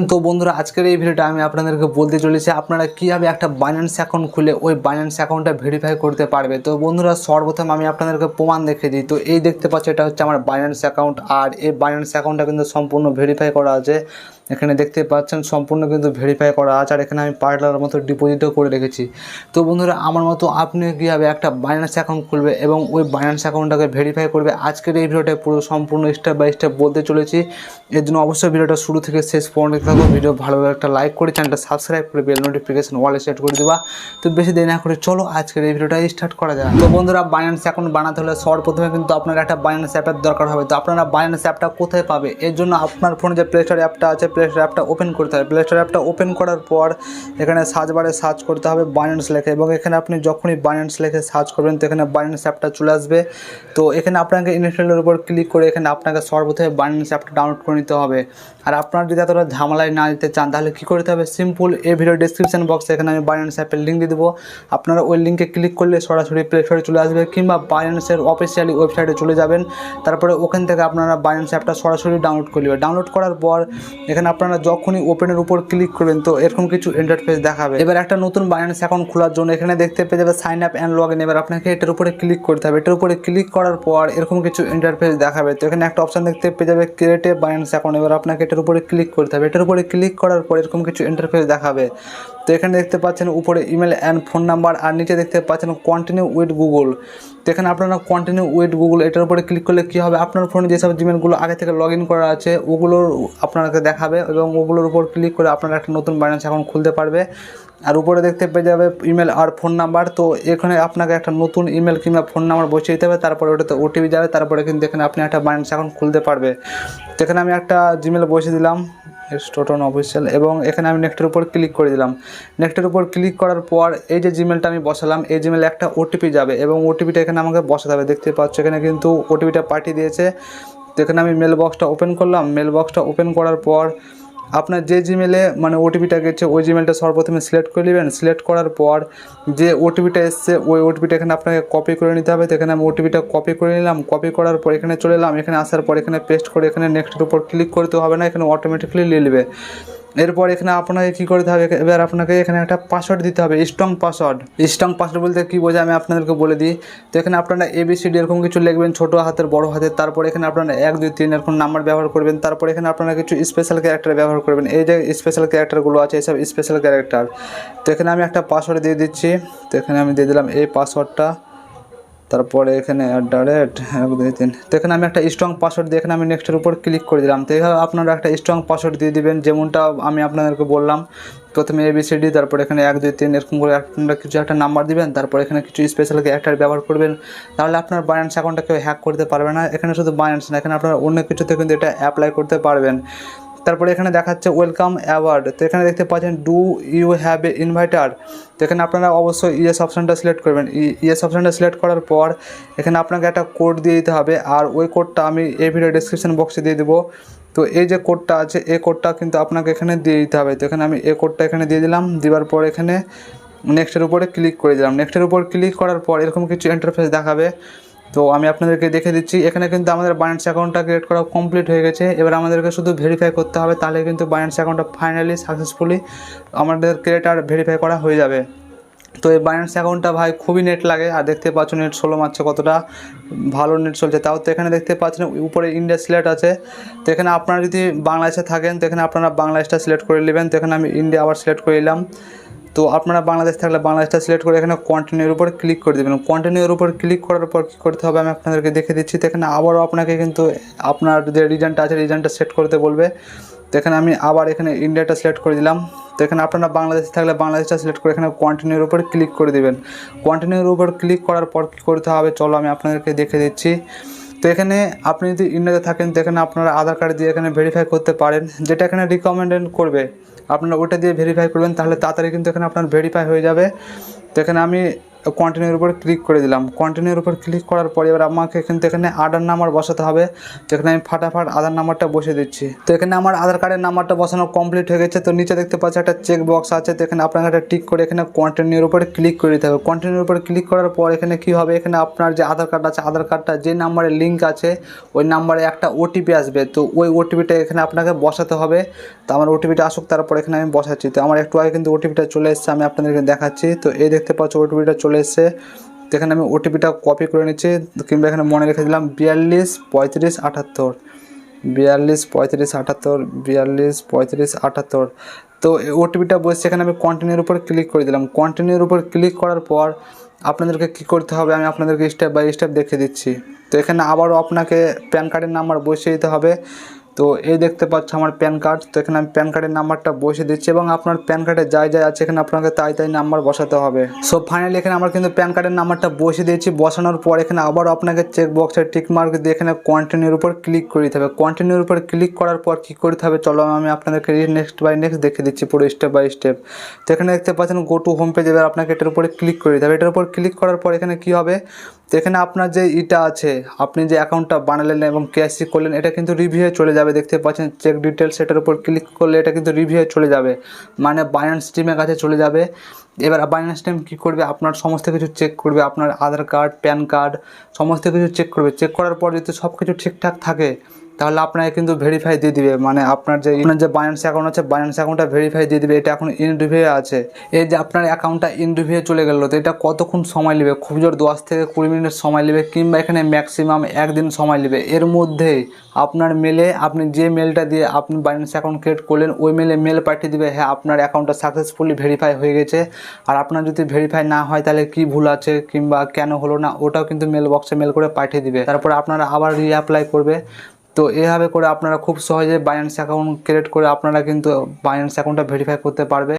তো বন্ধুরা আজকের এই ভিডিওটা আমি আপনাদেরকে বলতে চলেছি আপনারা কীভাবে একটা বাইন্যান্স অ্যাকাউন্ট খুলে ওই বাইন্যান্স অ্যাকাউন্টটা ভেরিফাই করতে পারবে। তো বন্ধুরা সর্বপ্রথম আমি আপনাদেরকে প্রমাণ দেখে দিই। তো এই দেখতে পাচ্ছি এটা হচ্ছে আমার বাইন্যান্স অ্যাকাউন্ট, আর এই বাইন্যান্স অ্যাকাউন্টটা কিন্তু সম্পূর্ণ ভেরিফাই করা আছে। এখানে দেখতে পাচ্ছেন সম্পূর্ণ কিন্তু ভেরিফাই করা আছে, আর এখানে আমি $5 মতো ডিপোজিটও করে রেখেছি। তো বন্ধুরা আমার মতো আপনি কীভাবে একটা বাইন্যান্স অ্যাকাউন্ট খুলবে এবং ওই বাইন্যান্স অ্যাকাউন্টটাকে ভেরিফাই করবে আজকের এই ভিডিওটা পুরো সম্পূর্ণ স্টেপ বাই স্টেপ বলতে চলেছি। এর জন্য অবশ্যই ভিডিওটা শুরু থেকে শেষ পর্যন্ত থাকো। ভিডিও ভালোভাবে একটা লাইক করে চ্যানেলটা সাবস্ক্রাইব করে বেল নোটিফিকেশন ওয়ালে সেট করে দেবা। তো বেশি দেরি না করে চলো আজকের এই ভিডিওটা স্টার্ট করা যায়। তো বন্ধুরা বাইন্যান্স অ্যাকাউন্ট বানাতে হলে সর্বপ্রথমে কিন্তু আপনার একটা বাইন্যান্স অ্যাপের দরকার হবে। তো আপনারা বাইন্যান্স অ্যাপটা কোথায় পাবে, এর জন্য আপনার ফোনে যে প্লে স্টোর অ্যাপটা আছে প্লে স্টোর অ্যাপটা ওপেন করতে হবে। প্লে স্টোর অ্যাপটা ওপেন করার পর এখানে সার্চ বারে সার্চ করতে হবে বাইন্যান্স লেখে, এবং এখানে আপনি যখনই বাইন্যান্স লেখে সার্চ করবেন তো এখানে বাইন্যান্স অ্যাপটা চলে আসবে। তো এখানে আপনাকে ইনস্টলের উপর ক্লিক করে এখানে আপনাকে সর্বপ্রথমে বাইন্যান্স অ্যাপটা ডাউনলোড করে নিতে হবে। আর আপনার যদি এতটা ঝামেলায় না দিতে চান তাহলে কী করতে হবে, সিম্পল এই ভিডিও ডিসক্রিপশন বক্সে এখানে আমি বাইন্যান্স অ্যাপের লিঙ্ক দিয়ে দেবো। আপনারা ওই লিঙ্কে ক্লিক করলে সরাসরি প্লে স্টোরে চলে আসবে, কিংবা বাইন্যান্সের অফিসিয়ালি ওয়েবসাইটে চলে যাবেন। তারপরে ওখান থেকে আপনারা বাইন্যান্স অ্যাপটা সরাসরি ডাউনলোড করে নেবেন। ডাউনলোড করার পর এখানে আপনারা যখনই ওপেনের উপর ক্লিক করবেন তো এরকম কিছু ইন্টারফেস দেখাবে। এবার একটা নতুন বাইন্যান্স অ্যাকাউন্ট খোলার জন্য এখানে দেখতে পেয়ে যাবে sign up and log in. এবার আপনাকে এটার উপরে ক্লিক করতে হবে। এটার উপরে ক্লিক করার পর এরকম কিছু ইন্টারফেস দেখাবে। তো এখানে একটা অপশন দেখতে পেয়ে যাবে ক্রিয়েট এ বাইন্যান্স অ্যাকাউন্ট। এবার আপনাকে এটার উপরে ক্লিক করতে হবে। এটার উপরে ক্লিক করার পর এরকম কিছু ইন্টারফেস দেখাবে। তো এখানে দেখতে পাচ্ছেন উপরে ইমেল অ্যান্ড ফোন নাম্বার, আর নিচে দেখতে পাচ্ছেন কন্টিনিউ উইথ গুগল। তো এখানে আপনারা কন্টিনিউ উইথ গুগল এটার উপরে ক্লিক করলে কী হবে, আপনার ফোনে যেসব জিমেলগুলো আগে থেকে লগ ইন করা আছে ওগুলোর আপনাকে দেখাবে, এবং ওগুলোর উপর ক্লিক করে আপনারা একটা নতুন বাইন্যান্স অ্যাকাউন্ট খুলতে পারবে। আর উপরে দেখতে পেয়ে যাবে ইমেল আর ফোন নাম্বার। তো এখানে আপনাকে একটা নতুন ইমেল কিংবা ফোন নাম্বার বসিয়ে দিতে হবে, তারপরে ওটাতে ওটিপি যাবে, তারপরে কিন্তু এখানে আপনি একটা বাইন্যান্স অ্যাকাউন্ট খুলতে পারবে। তো এখানে আমি একটা জিমেল বসিয়ে দিলাম স্টোটন অফিসিয়াল, এবং এখানে আমি নেক্সটের উপর ক্লিক করে দিলাম। নেক্সটের উপর ক্লিক করার পর এই যে জিমেলটা আমি বসালাম এই জিমেলে একটা ওটিপি যাবে, এবং ওটিপিটা এখানে আমাকে বসাতে হবে। দেখতে পাচ্ছ এখানে কিন্তু ওটিপিটা পাঠিয়ে দিয়েছে। তো এখানে আমি মেল বক্সটা ওপেন করলাম। মেল বক্সটা ওপেন করার পর আপনার যে জিমেলে ওটিপিটা গেছে ওই জিমেলটা সর্বপ্রথমে সিলেক্ট করে নেবেন। সিলেক্ট করার পর যে ওটিপিটা এসছে ওই ওটিপিটা এখানে আপনাকে কপি করে নিতে হবে। তো এখানে আমি ওটিপিটা কপি করে নিলাম। কপি করার পর এখানে চলে এলাম। এখানে আসার পর এখানে পেস্ট করে এখানে নেক্সটের উপর ক্লিক করতে হবে না, এখানে অটোমেটিক্যালি নিয়ে নেবে। এরপর এখানে আপনাকে কী করতে হবে, এবার আপনাকে এখানে একটা পাসওয়ার্ড দিতে হবে, স্ট্রং পাসওয়ার্ড। স্ট্রং পাসওয়ার্ড বলতে কী বোঝায় আমি আপনাদেরকে বলে দিই। তো এখানে আপনারা ABCD এরকম কিছু লিখবেন, ছোটো হাতের বড় হাতের। তারপর এখানে আপনারা 1 2 3 এরকম নাম্বার ব্যবহার করবেন। তারপর এখানে আপনারা কিছু স্পেশাল ক্যারেক্টার ব্যবহার করবেন। এই যে স্পেশাল ক্যারেক্টারগুলো আছে এইসব স্পেশাল ক্যারেক্টার। তো এখানে আমি একটা পাসওয়ার্ড দিয়ে দিচ্ছি। তো এখানে আমি দিয়ে দিলাম এই পাসওয়ার্ডটা। তারপরে এখানে @1 2 3। তো এখানে আমি একটা স্ট্রং পাসওয়ার্ড দিয়ে এখানে আমি নেক্সটের উপর ক্লিক করে দিলাম। তো এইভাবে আপনারা একটা স্ট্রং পাসওয়ার্ড দিয়ে দিবেন, যেমনটা আমি আপনাদেরকে বললাম। প্রথমে ABCD, তারপর এখানে 1 2 3 এরকম করে আপনারা কিছু একটা নাম্বার দিবেন। তারপর এখানে কিছু স্পেশাল ক্যারেক্টার ব্যবহার করবেন, তাহলে আপনার বাইন্যান্স অ্যাকাউন্টটা কেউ হ্যাক করতে পারবে না। এখানে শুধু বাইন্যান্স না, এখানে আপনারা অন্য কিছুতে কিন্তু এটা অ্যাপ্লাই করতে পারবেন। তারপরে এখানে দেখাচ্ছে ওয়েলকাম অ্যাওয়ার্ড। তো এখানে দেখতে পাচ্ছেন do you have a inviter. তো এখানে আপনারা অবশ্যই ইয়েস অপশানটা সিলেক্ট করবেন। ইয়েস অপশানটা সিলেক্ট করার পর এখানে আপনাকে একটা কোড দিয়ে দিতে হবে, আর ওই কোডটা আমি এই ভিডিও ডিসক্রিপশন বক্সে দিয়ে দেবো। তো এই যে কোডটা আছে এই কোডটা কিন্তু আপনাকে এখানে দিয়ে দিতে হবে। তো এখানে আমি এই কোডটা এখানে দিয়ে দিলাম। দেওয়ার পর এখানে নেক্সটের উপরে ক্লিক করে দিলাম। নেক্সটের উপর ক্লিক করার পর এরকম কিছু ইন্টারফেস দেখাবে। তো আমি আপনাদেরকে দেখে দিচ্ছি। এখানে কিন্তু আমাদের বাইন্যান্স অ্যাকাউন্টটা ক্রিয়েট করা কমপ্লিট হয়ে গেছে। এবার আমাদেরকে শুধু ভেরিফাই করতে হবে, তাহলে কিন্তু বাইন্যান্স অ্যাকাউন্টটা ফাইনালি সাকসেসফুলি আমাদের ক্রিয়েট আর ভেরিফাই করা হয়ে যাবে। তো এই বাইন্যান্স অ্যাকাউন্টটা ভাই খুবই নেট লাগে, আর দেখতে পাচ্ছ নেট স্লো মারছে, কতটা ভালো নেট চলছে তাও। তো এখানে দেখতে পাচ্ছেন উপরে ইন্ডিয়া সিলেক্ট আছে। তো এখানে আপনারা যদি বাংলাদেশে থাকেন তো এখানে আপনারা বাংলাদেশটা সিলেক্ট করে নেবেন। তো এখানে আমি ইন্ডিয়া আবার সিলেক্ট করে নিলাম। তো আপনারা বাংলাদেশ থাকলে বাংলাদেশটা সিলেক্ট করে এখানে কন্টিনিউর উপর ক্লিক করে দেবেন। কন্টিনিউর উপর ক্লিক করার পর কী করতে হবে আমি আপনাদেরকে দেখে দিচ্ছি। তো এখানে আবারও আপনাকে কিন্তু আপনার যে রিজনটা আছে রিজনটা সেট করতে বলবে। তো এখানে আমি আবার এখানে ইন্ডিয়াটা সিলেক্ট করে দিলাম। তো এখানে আপনারা বাংলাদেশে থাকলে বাংলাদেশটা সিলেক্ট করে এখানে কন্টিনিউর উপর ক্লিক করে দেবেন। কন্টিনিউর উপর ক্লিক করার পর কী করতে হবে চলো আমি আপনাদেরকে দেখে দিচ্ছি। তো এখানে আপনি যদি ইন্ডিয়াতে থাকেন তো এখানে আপনারা আধার কার্ড দিয়ে এখানে ভেরিফাই করতে পারেন, যেটা এখানে রিকমেন্ডেড করবে আপনারা ওটা দিয়ে ভেরিফাই করবেন, তাহলে তাড়াতাড়ি কিন্তু এখানে আপনার ভেরিফাই হয়ে যাবে। তো এখানে আমি কন্টিনিউর উপর ক্লিক করে দিলাম। কন্টিনিউর উপর ক্লিক করার পরে এবার আমাকে কিন্তু এখানে আধার নাম্বার বসাতে হবে। তো এখানে আমি ফাটাফাট আধার নাম্বারটা বসিয়ে দিচ্ছি। তো এখানে আমার আধার কার্ডের নাম্বারটা বসানো কমপ্লিট হয়ে গেছে। তো নিচে দেখতে পাচ্ছি একটা চেক বক্স আছে, তো এখানে আপনাকে একটা টিক করে এখানে কন্টিনিউর উপরে ক্লিক করে দিতে হবে। কন্টিনিউর উপরে ক্লিক করার পর এখানে কী হবে, এখানে আপনার যে আধার কার্ড আছে, আধার কার্ডটা যে নাম্বারে লিঙ্ক আছে ওই নাম্বারে একটা ওটিপি আসবে। তো ওই ওটিপিটা এখানে আপনাকে বসাতে হবে। তো আমার ওটিপিটা আসুক, তারপর এখানে আমি বসাচ্ছি। তো আমার একটু আগে কিন্তু ওটিপিটা চলে এসেছে, আমি আপনাদেরকে দেখাচ্ছি। তো এই দেখতে পাচ্ছি ওটিপিটা চলে এসেছে। তো এখানে আমি ওটিপিটা কপি করে নিচ্ছি, কিংবা এখানে মনে রেখে দিলাম 42 35 78 42 35 78 42 35 78। তো ওটিপিটা বসছে, এখানে আমি কন্টিনিউর উপর ক্লিক করে দিলাম। কন্টিনিউর উপর ক্লিক করার পর আপনাদেরকে কী করতে হবে আমি আপনাদেরকে স্টেপ বাই স্টেপ দেখিয়ে দিচ্ছি। তো এখানে আবারও আপনাকে প্যান কার্ডের নাম্বার বসিয়ে দিতে হবে। তো এই দেখতে পাচ্ছ আমার প্যান কার্ড। তো এখানে আমি প্যান কার্ডের নাম্বারটা বসিয়ে দিচ্ছি, এবং আপনার প্যান কার্ডে যাই আছে এখানে আপনাকে তাই নাম্বার বসাতে হবে। সো ফাইনালি এখানে আমার কিন্তু প্যান কার্ডের নাম্বারটা বসিয়ে দিয়েছি। বসানোর পর এখানে আবারও আপনাকে চেক বক্সের টিক মার্ক দিয়ে এখানে কন্টিনিউর উপর ক্লিক করে দিতে হবে। কন্টিনিউর উপর ক্লিক করার পর কী করতে হবে চলো আমি আপনাদেরকে নেক্সট বাই নেক্সট দেখিয়ে দিচ্ছি পুরো স্টেপ বাই স্টেপ। তো এখানে দেখতে পাচ্ছেন গো টু হোম পেজ, এবার আপনাকে এটার উপরে ক্লিক করে দিতে হবে। এটার উপর ক্লিক করার পর এখানে কী হবে, তো এখানে আপনার যে ইটা আছে, আপনি যে অ্যাকাউন্টটা বানালেন এবং কেআইসি করলেন, এটা কিন্তু রিভিউয়ে চলে যাবে। দেখতে পাচ্ছেন চেক ডিটেলস, এটার উপর ক্লিক করলে এটা কিন্তু রিভিউয়ে চলে যাবে, মানে বাইন্যান্স টিমের কাছে চলে যাবে। এবার বাইন্যান্স টিম কী করবে, আপনার সমস্ত কিছু চেক করবে, আপনার আধার কার্ড প্যান কার্ড সমস্ত কিছু চেক করবে। চেক করার পর যদি সব কিছু ঠিকঠাক থাকে তাহলে আপনাকে কিন্তু ভেরিফাই দিয়ে দিবে, মানে আপনার যে বাইন্যান্স অ্যাকাউন্ট আছে বাইন্যান্স অ্যাকাউন্টটা ভেরিফাই দিয়ে দিবে। এটা এখন ইন রিভিউ আছে। এই যে আপনার অ্যাকাউন্টটা ইন রিভিউ চলে গেল, তো এটা কতক্ষণ সময় নেবে, খুব জোর 10 থেকে 20 মিনিট সময় নেবে, কিংবা এখানে ম্যাক্সিমাম একদিন সময় নেবে। এর মধ্যে আপনার মেলে, আপনি যে মেলটা দিয়ে আপনি বাইন্যান্স অ্যাকাউন্ট ক্রিয়েট করলেন ওই মেল পাঠিয়ে দিবে, হ্যাঁ আপনার অ্যাকাউন্টটা সাকসেসফুলি ভেরিফাই হয়ে গেছে। আর আপনার যদি ভেরিফাই না হয় তাহলে কী ভুল আছে কিংবা কেন হলো না, ওটাও কিন্তু মেল বক্সে মেল করে পাঠিয়ে দিবে। তারপরে আপনারা আবার রিঅ্যাপ্লাই করবে। তো এভাবে করে আপনারা খুব সহজে বাইন্যান্স অ্যাকাউন্ট ক্রিয়েট করে আপনারা কিন্তু বাইন্যান্স অ্যাকাউন্টটা ভেরিফাই করতে পারবে।